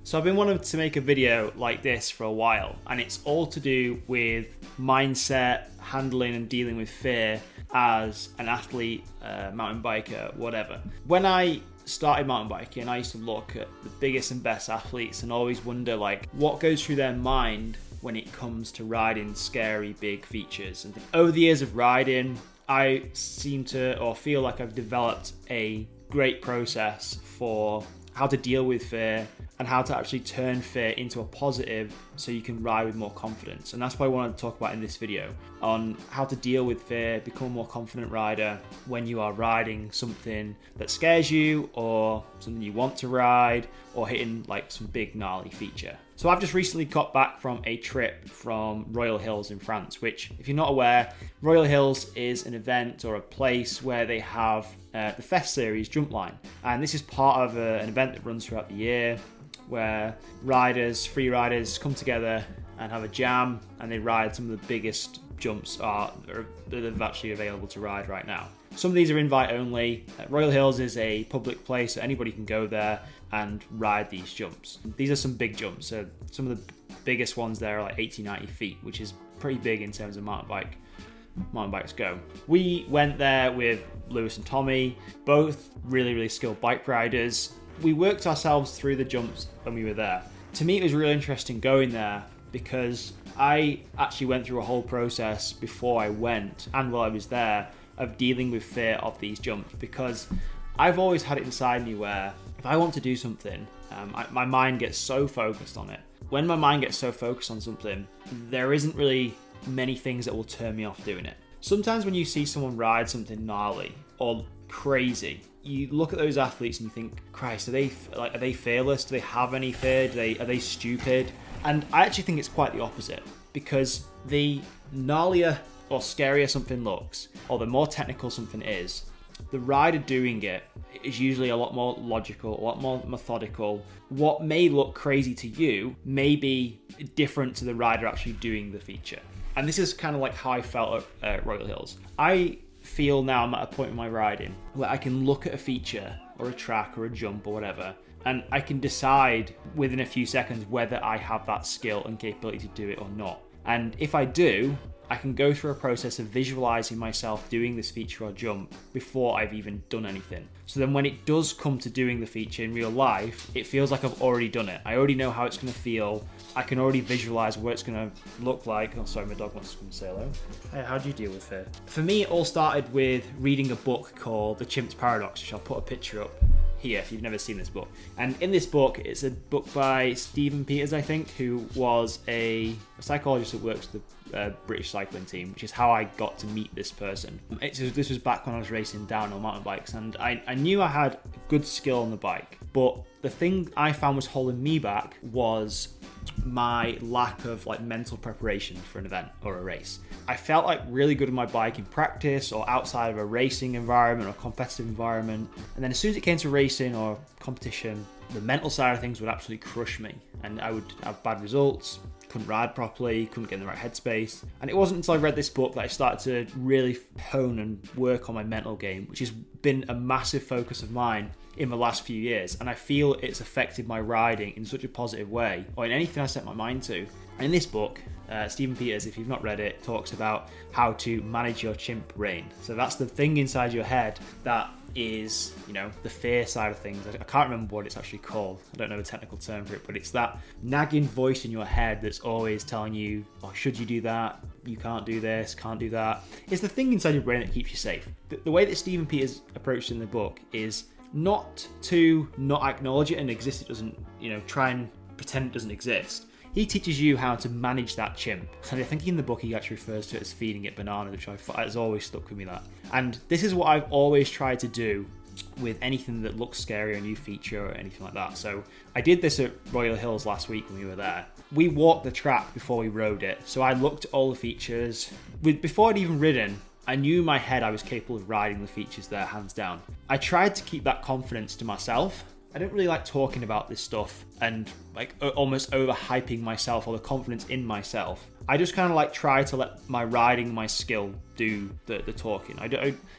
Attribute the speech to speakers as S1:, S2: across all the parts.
S1: So I've been wanting to make a video like this for a while, and it's all to do with mindset, handling and dealing with fear as an athlete, mountain biker, whatever. When I started mountain biking, I used to look at the biggest and best athletes and always wonder like what goes through their mind when it comes to riding scary big features. And over the years of riding, I seem to or feel like I've developed a great process for how to deal with fear and how to actually turn fear into a positive so you can ride with more confidence. And that's what I wanted to talk about in this video, on how to deal with fear, become a more confident rider when you are riding something that scares you or something you want to ride or hitting like some big gnarly feature. So I've just recently got back from a trip from Royal Hills in France, which, if you're not aware, Royal Hills is an event or a place where they have the Fest Series jump line. And this is part of an event that runs throughout the year where riders, free riders, come together and have a jam and they ride some of the biggest jumps that are actually available to ride right now. Some of these are invite only. Royal Hills is a public place, so anybody can go there and ride these jumps. These are some big jumps. So some of the biggest ones there are like 80, 90 feet, which is pretty big in terms of mountain bikes go. We went there with Lewis and Tommy, both really, really skilled bike riders. We worked ourselves through the jumps when we were there. To me, it was really interesting going there because I actually went through a whole process before I went and while I was there of dealing with fear of these jumps, because I've always had it inside me where if I want to do something, my mind gets so focused on it. When my mind gets so focused on something, there isn't really many things that will turn me off doing it. Sometimes when you see someone ride something gnarly or crazy, you look at those athletes and you think, Christ, are they fearless? Do they have any fear? Are they stupid? And I actually think it's quite the opposite, because the gnarlier or scarier something looks, or the more technical something is, the rider doing it is usually a lot more logical, a lot more methodical. What may look crazy to you may be different to the rider actually doing the feature. And this is kind of like how I felt at Royal Hills. I feel now I'm at a point in my riding where I can look at a feature or a track or a jump or whatever, and I can decide within a few seconds whether I have that skill and capability to do it or not. And if I do, I can go through a process of visualizing myself doing this feature or jump before I've even done anything. So then when it does come to doing the feature in real life, it feels like I've already done it. I already know how it's going to feel. I can already visualize what it's going to look like. Oh, sorry, my dog wants to come say hello. Hey, how do you deal with fear? For me, it all started with reading a book called The Chimp's Paradox, which I'll put a picture up here if you've never seen this book. And in this book, it's a book by Steven Peters, I think, who was a psychologist that works with the British cycling team, which is how I got to meet this person. This was back when I was racing downhill mountain bikes, and I knew I had good skill on the bike, but the thing I found was holding me back was my lack of like mental preparation for an event or a race. I felt like really good on my bike in practice or outside of a racing environment or competitive environment, and then as soon as it came to racing or competition, the mental side of things would absolutely crush me, and I would have bad results, couldn't ride properly, couldn't get in the right headspace. And it wasn't until I read this book that I started to really hone and work on my mental game, which has been a massive focus of mine in the last few years. And I feel it's affected my riding in such a positive way, or in anything I set my mind to. And in this book, Steven Peters, if you've not read it, talks about how to manage your chimp brain. So that's the thing inside your head that is, the fear side of things. I can't remember what it's actually called. I don't know the technical term for it, but it's that nagging voice in your head that's always telling you, oh, should you do that? You can't do this, can't do that. It's the thing inside your brain that keeps you safe. The way that Steven Peters approached in the book is not to not acknowledge it and exist. It doesn't, try and pretend it doesn't exist. He teaches you how to manage that chimp. And I think in the book he actually refers to it as feeding it bananas, which has always stuck with me that. And this is what I've always tried to do with anything that looks scary, a new feature or anything like that. So I did this at Royal Hills last week when we were there. We walked the track before we rode it. So I looked at all the features. Before I'd even ridden, I knew in my head I was capable of riding the features there, hands down. I tried to keep that confidence to myself. I don't really like talking about this stuff and like almost overhyping myself or the confidence in myself. I just kind of like try to let my riding, my skill do the talking.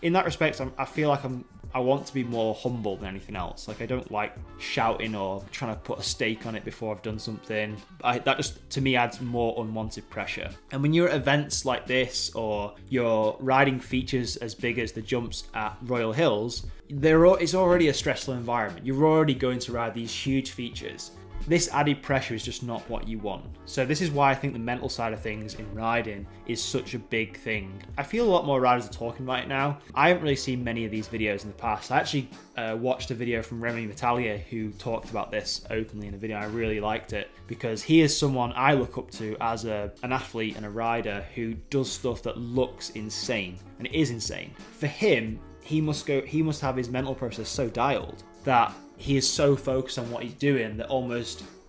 S1: In that respect, I feel like I'm I want to be more humble than anything else. Like, I don't like shouting or trying to put a stake on it before I've done something. That just, to me, adds more unwanted pressure. And when you're at events like this, or you're riding features as big as the jumps at Royal Hills, it's already a stressful environment. You're already going to ride these huge features. This added pressure is just not what you want. So this is why I think the mental side of things in riding is such a big thing. I feel a lot more riders are talking about it now. I haven't really seen many of these videos in the past. I actually watched a video from Remy Battaglia who talked about this openly in a video. I really liked it because he is someone I look up to as an athlete and a rider who does stuff that looks insane, and it is insane. For him, he must have his mental process so dialed that he is so focused on what he's doing that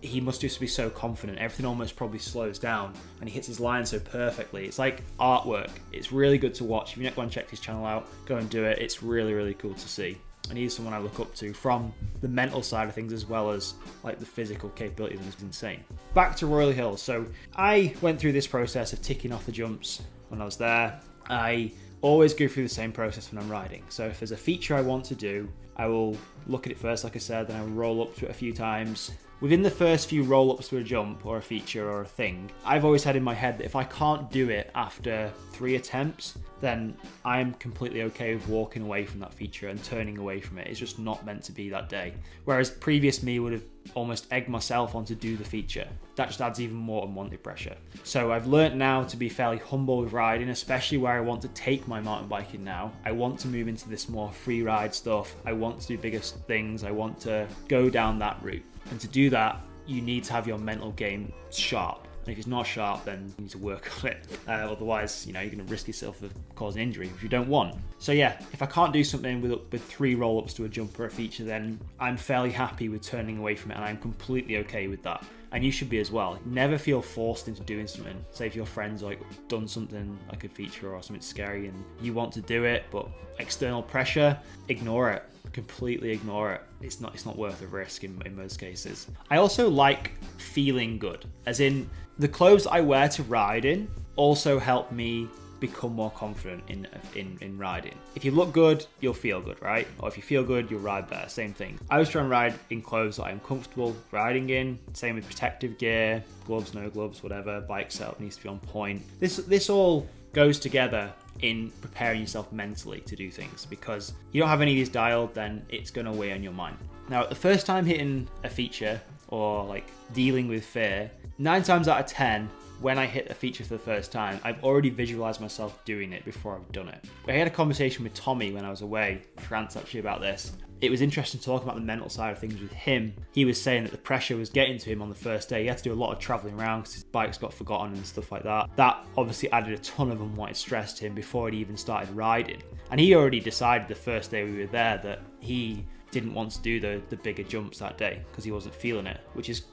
S1: he must just be so confident. Everything almost probably slows down and he hits his line so perfectly. It's like artwork. It's really good to watch. If you've not gone and checked his channel out, go and do it. It's really, really cool to see. And he's someone I look up to from the mental side of things as well as like the physical capability that is insane. Back to Royal Hills. So I went through this process of ticking off the jumps when I was there. I always go through the same process when I'm riding. So if there's a feature I want to do, I will look at it first, like I said, then I will roll up to it a few times. Within the first few roll-ups to a jump or a feature or a thing, I've always had in my head that if I can't do it after 3 attempts, then I'm completely okay with walking away from that feature and turning away from it. It's just not meant to be that day. Whereas previous me would have almost egged myself on to do the feature. That just adds even more unwanted pressure. So I've learnt now to be fairly humble with riding, especially where I want to take my mountain biking now. I want to move into this more free ride stuff. I want to do bigger things. I want to go down that route. And to do that, you need to have your mental game sharp. And if it's not sharp, then you need to work on it. Otherwise, you're going to risk yourself of causing injury, which you don't want. So yeah, if I can't do something with 3 roll-ups to a jump or a feature, then I'm fairly happy with turning away from it, and I'm completely okay with that. And you should be as well. Never feel forced into doing something. Say if your friend's done something like a feature or something scary and you want to do it, but external pressure, ignore it. Completely ignore it. It's not worth the risk in most cases. I also like feeling good, as in the clothes I wear to ride in also help me become more confident in riding. If you look good, you'll feel good, right? Or if you feel good, you'll ride better. Same thing. I always try and ride in clothes that I'm comfortable riding in. Same with protective gear, gloves, no gloves, whatever. Bike setup needs to be on point. This all goes together in preparing yourself mentally to do things, because you don't have any of these dialed, then it's going to weigh on your mind. Now, the first time hitting a feature or dealing with fear, 9 times out of 10, when I hit a feature for the first time, I've already visualized myself doing it before I've done it. I had a conversation with Tommy when I was away, France actually, about this. It was interesting to talk about the mental side of things with him. He was saying that the pressure was getting to him on the first day. He had to do a lot of traveling around because his bikes got forgotten and stuff like that. That obviously added a ton of unwanted stress to him before he even started riding. And he already decided the first day we were there that he didn't want to do the bigger jumps that day because he wasn't feeling it, which is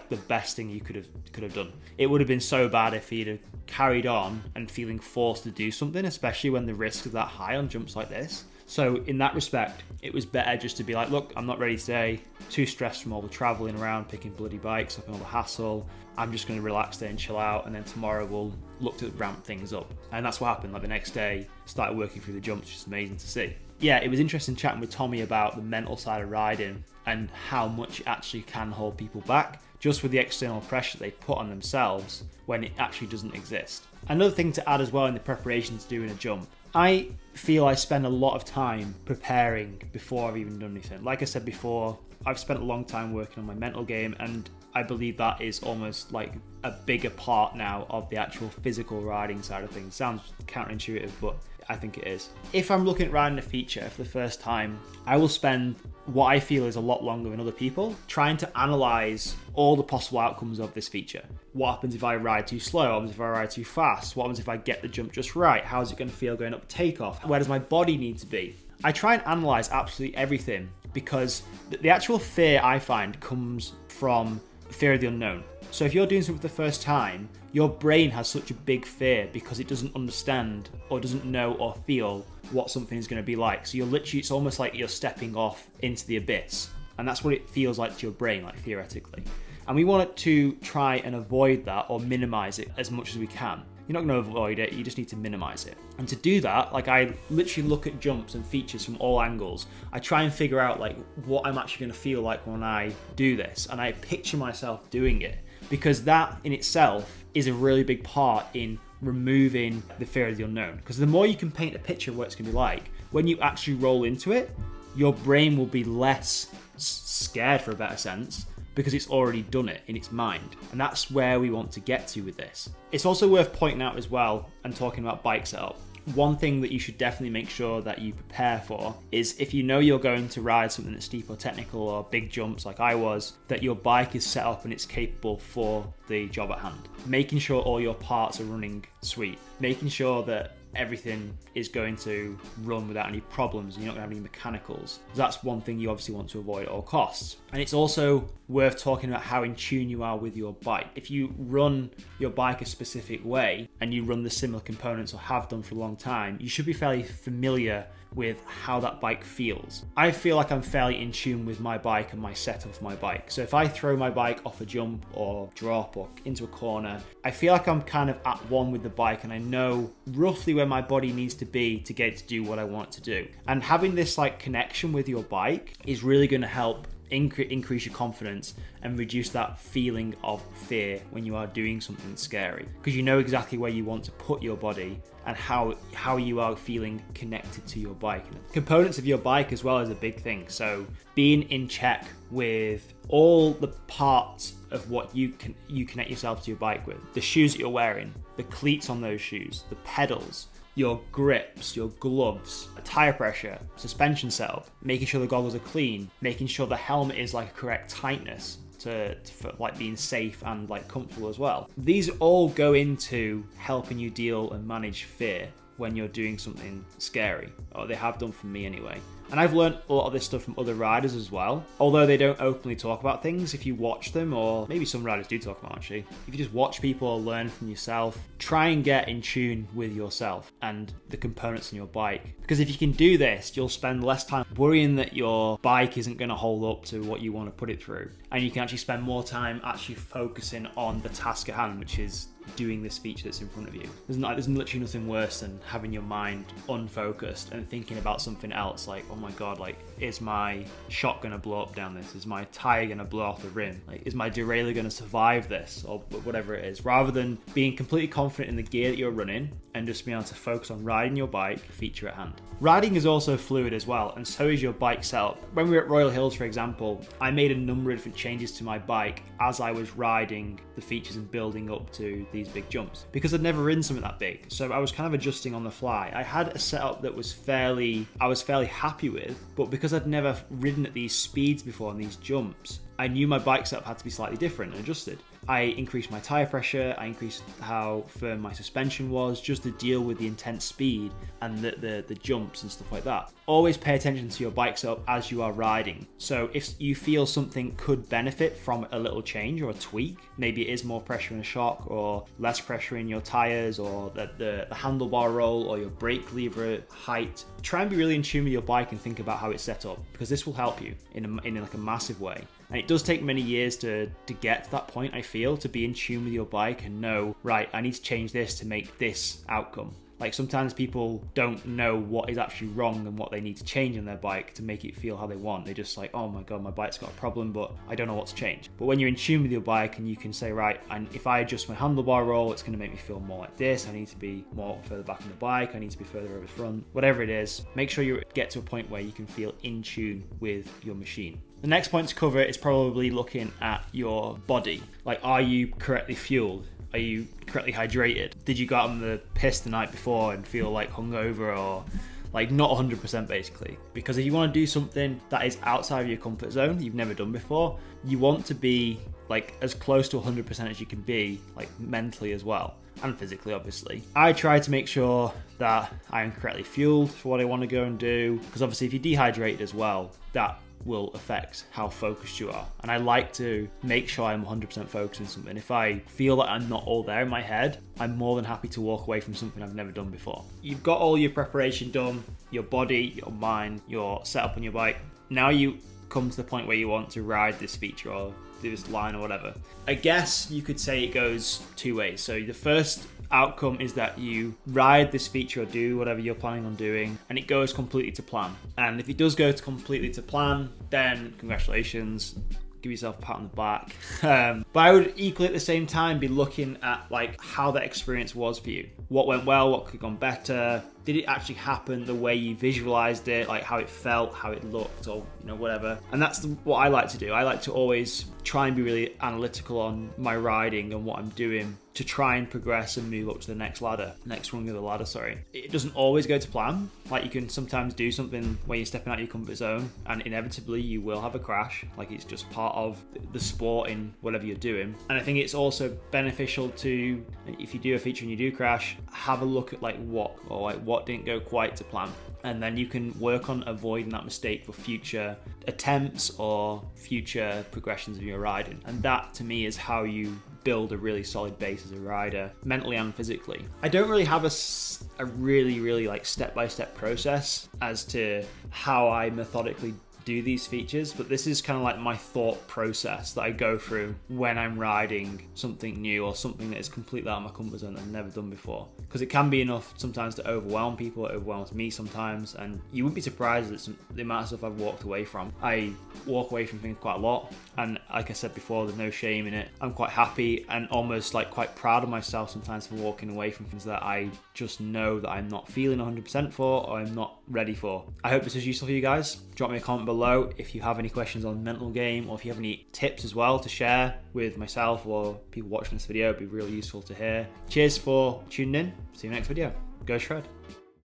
S1: the best thing you could have done. It would have been so bad if he'd have carried on and feeling forced to do something, especially when the risk is that high on jumps like this. So in that respect, it was better just to be like, look, I'm not ready today, too stressed from all the traveling around, picking bloody bikes up and all the hassle. I'm just going to relax today and chill out, and then tomorrow we'll look to ramp things up. And that's what happened. The next day, started working through the jumps, which is amazing to see. Yeah, it was interesting chatting with Tommy about the mental side of riding and how much it actually can hold people back just with the external pressure they put on themselves when it actually doesn't exist. Another thing to add as well in the preparation to doing a jump, I feel I spend a lot of time preparing before I've even done anything. Like I said before, I've spent a long time working on my mental game, and I believe that is almost like a bigger part now of the actual physical riding side of things. Sounds counterintuitive, but I think it is. If I'm looking at riding a feature for the first time, I will spend what I feel is a lot longer than other people trying to analyze all the possible outcomes of this feature. What happens if I ride too slow? What happens if I ride too fast? What happens if I get the jump just right? How is it going to feel going up takeoff? Where does my body need to be? I try and analyze absolutely everything because the actual fear I find comes from fear of the unknown. So if you're doing something for the first time, your brain has such a big fear because it doesn't understand or doesn't know or feel what something is going to be like. So it's almost like you're stepping off into the abyss. And that's what it feels like to your brain, theoretically. And we want to try and avoid that or minimize it as much as we can. You're not going to avoid it, you just need to minimize it. And to do that, like I literally look at jumps and features from all angles. I try and figure out like what I'm actually going to feel like when I do this, and I picture myself doing it, because that in itself is a really big part in removing the fear of the unknown. Because the more you can paint a picture of what it's going to be like, when you actually roll into it, your brain will be less scared, for a better sense, because it's already done it in its mind. And that's where we want to get to with this. It's also worth pointing out as well, and talking about bike setup, one thing that you should definitely make sure that you prepare for is, if you know you're going to ride something that's steep or technical or big jumps like I was, that your bike is set up and it's capable for the job at hand. Making sure all your parts are running sweet. Making sure that everything is going to run without any problems, you're not going to have any mechanicals. That's one thing you obviously want to avoid at all costs. And it's also worth talking about how in tune you are with your bike. If you run your bike a specific way and you run the similar components or have done for a long time, you should be fairly familiar with how that bike feels. I feel like I'm fairly in tune with my bike and my setup of my bike. So if I throw my bike off a jump or drop or into a corner, I feel like I'm kind of at one with the bike, and I know roughly where my body needs to be to get it to do what I want it to do. And having this like connection with your bike is really going to help increase your confidence and reduce that feeling of fear when you are doing something scary, because you know exactly where you want to put your body and how you are feeling connected to your bike. Components of your bike as well is a big thing, so being in check with all the parts of what you connect yourself to your bike with: the shoes that you're wearing, the cleats on those shoes, the pedals, your grips, your gloves, tire pressure, suspension setup, making sure the goggles are clean, making sure the helmet is like a correct tightness for like being safe and like comfortable as well. These all go into helping you deal and manage fear when you're doing something scary, or they have done for me anyway. And I've learned a lot of this stuff from other riders as well. Although they don't openly talk about things, if you watch them, or maybe some riders do talk about actually, if you just watch people or learn from yourself, try and get in tune with yourself and the components on your bike. Because if you can do this, you'll spend less time worrying that your bike isn't going to hold up to what you want to put it through. And you can actually spend more time actually focusing on the task at hand, which is doing this feature that's in front of you. There's literally nothing worse than having your mind unfocused and thinking about something else, like, oh my god, like, is my shock gonna blow up down this? Is my tire gonna blow off the rim? Like, is my derailleur gonna survive this? Or whatever it is. Rather than being completely confident in the gear that you're running and just being able to focus on riding your bike, feature at hand. Riding is also fluid as well, and so is your bike setup. When we were at Royal Hills, for example, I made a number of different changes to my bike as I was riding the features and building up to these big jumps, because I'd never ridden something that big. So I was kind of adjusting on the fly. I had a setup that I was fairly happy with, but because I'd never ridden at these speeds before on these jumps, I knew my bike setup had to be slightly different and adjusted. I increased my tire pressure, I increased how firm my suspension was, just to deal with the intense speed and the jumps and stuff like that. Always pay attention to your bike setup as you are riding. So if you feel something could benefit from a little change or a tweak, maybe it is more pressure in a shock or less pressure in your tires, or the handlebar roll or your brake lever height, try and be really in tune with your bike and think about how it's set up, because this will help you in like a massive way. And it does take many years to get to that point, I feel, to be in tune with your bike and know, right, I need to change this to make this outcome. Like, sometimes people don't know what is actually wrong and what they need to change in their bike to make it feel how they want. They're just like, oh my god, my bike's got a problem, but I don't know what to change. But when you're in tune with your bike and you can say, right, and if I adjust my handlebar roll, it's going to make me feel more like this. I need to be more further back on the bike. I need to be further over the front. Whatever it is, make sure you get to a point where you can feel in tune with your machine. The next point to cover is probably looking at your body. Like, are you correctly fueled? Are you correctly hydrated? Did you go out on the piss the night before and feel like hungover, or like not 100% basically? Because if you want to do something that is outside of your comfort zone that you've never done before, you want to be like as close to 100% as you can be, like mentally as well, and physically obviously. I try to make sure that I am correctly fueled for what I want to go and do, because obviously if you're dehydrated as well, that will affect how focused you are. And I like to make sure I'm 100% focused on something. If I feel that I'm not all there in my head, I'm more than happy to walk away from something I've never done before. You've got all your preparation done, your body, your mind, your setup on your bike. Now you come to the point where you want to ride this feature or do this line or whatever. I guess you could say it goes two ways. So the first outcome is that you ride this feature or do whatever you're planning on doing, and it goes completely to plan. And if it does go completely to plan, then congratulations. Give yourself a pat on the back. But I would equally at the same time be looking at like how that experience was for you. What went well, what could have gone better? Did it actually happen the way you visualized it, like how it felt, how it looked, or whatever? And that's what I like to do. I like to always try and be really analytical on my riding and what I'm doing to try and progress and move up to the next rung of the ladder, sorry. It doesn't always go to plan. Like you can sometimes do something where you're stepping out of your comfort zone and inevitably you will have a crash. Like it's just part of the sport in whatever you're doing. And I think it's also beneficial to, if you do a feature and you do crash, have a look at what didn't go quite to plan. And then you can work on avoiding that mistake for future attempts or future progressions of your riding. And that to me is how you build a really solid base as a rider, mentally and physically. I don't really have a really like step-by-step process as to how I methodically do these features, but this is kind of like my thought process that I go through when I'm riding something new or something that is completely out of my comfort zone that I've never done before. Because it can be enough sometimes to overwhelm people. It overwhelms me sometimes, and you wouldn't be surprised at the amount of stuff I've walked away from. I walk away from things quite a lot, and like I said before, there's no shame in it. I'm quite happy and almost like quite proud of myself sometimes for walking away from things that I just know that I'm not feeling 100% for or I'm not ready for. I hope this was useful for you guys. Drop me a comment below if you have any questions on Mental Game, or if you have any tips as well to share with myself or people watching this video. It'd be really useful to hear. Cheers for tuning in. See you next video. Go Shred.